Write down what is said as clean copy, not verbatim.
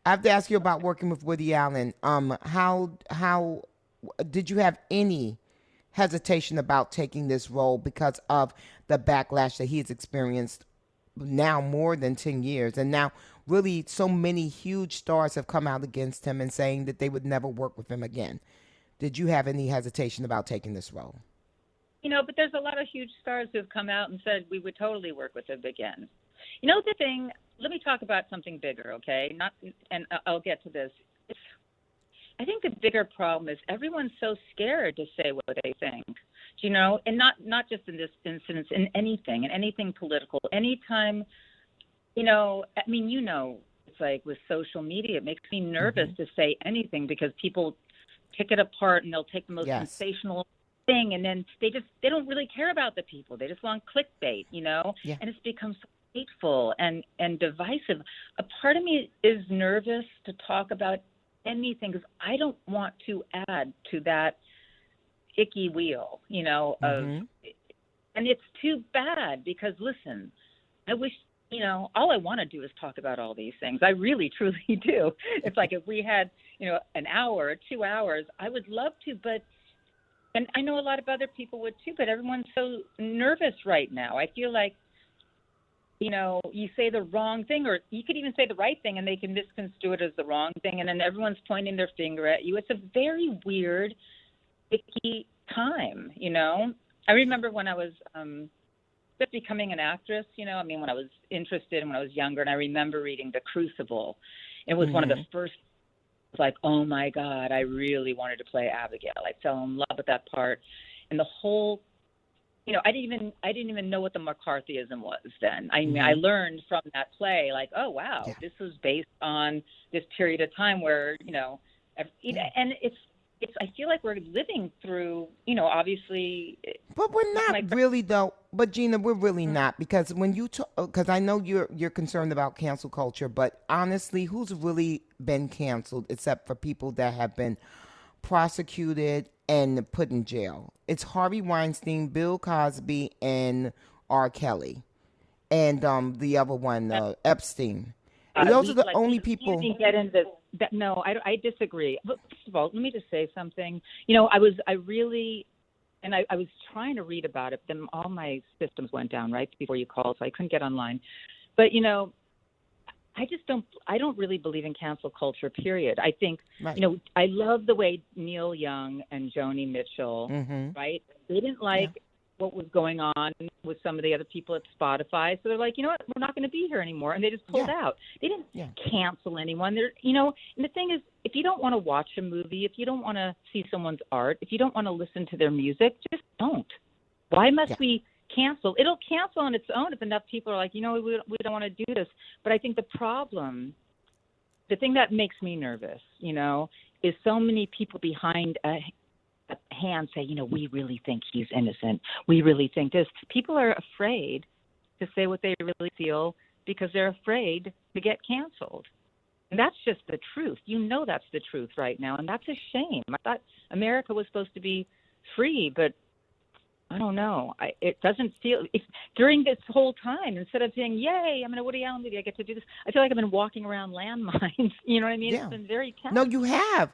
I have to ask you about working with Woody Allen. How did you have any hesitation about taking this role because of the backlash that he has experienced now more than 10 years, and now really so many huge stars have come out against him and saying that they would never work with him again? Did you have any hesitation about taking this role? But there's a lot of huge stars who have come out and said we would totally work with him again. The thing, let me talk about something bigger, okay? Not, and I'll get to this. I think the bigger problem is everyone's so scared to say what they think, and not just in this instance, in anything political. Anytime, it's like with social media, it makes me nervous to say anything because people pick it apart and they'll take the most sensational thing, and then they don't really care about the people. They just want clickbait, Yeah. and it's become so hateful and divisive. A part of me is nervous to talk about anything because I don't want to add to that icky wheel, of, and it's too bad because listen, I wish, all I want to do is talk about all these things. I really, truly do. It's like if we had, an hour or 2 hours, I would love to, and I know a lot of other people would too, but everyone's so nervous right now. I feel like, you say the wrong thing, or you could even say the right thing and they can misconstrue it as the wrong thing, and then everyone's pointing their finger at you. It's a very weird, icky time, I remember when I was just becoming an actress, when I was interested and when I was younger, and I remember reading The Crucible. It was one of the first, like, oh my God, I really wanted to play Abigail. I fell in love with that part. And the whole, I didn't even know what the McCarthyism was then. I mean, I learned from that play, like, oh wow, this was based on this period of time where, and it's, I feel like we're living through, obviously. But we're not really, though. But Gina, we're really not, because when you talk, because I know you're concerned about cancel culture, but honestly, who's really been canceled except for people that have been prosecuted and put in jail? It's Harvey Weinstein, Bill Cosby, and R. Kelly, and the other one, Epstein. Those are the only people. You get into that. No, I disagree. But first of all, let me just say something. I was trying to read about it. Then all my systems went down right before you called, so I couldn't get online. But I don't really believe in cancel culture, period. I think, I love the way Neil Young and Joni Mitchell, right? They didn't like what was going on with some of the other people at Spotify. So they're like, you know what, we're not going to be here anymore. And they just pulled out. They didn't cancel anyone. They're, and the thing is, if you don't want to watch a movie, if you don't want to see someone's art, if you don't want to listen to their music, just don't. Why must we cancel? It'll cancel on its own if enough people are like, we don't want to do this. But I think the thing that makes me nervous, is so many people behind a hand say, we really think he's innocent. We really think this. People are afraid to say what they really feel because they're afraid to get canceled. And that's just the truth. That's the truth right now. And that's a shame. I thought America was supposed to be free, but I don't know. It doesn't feel during this whole time, instead of saying, yay, I'm in a Woody Allen movie, I get to do this, I feel like I've been walking around landmines. You know what I mean? It's been very tense. No, you have.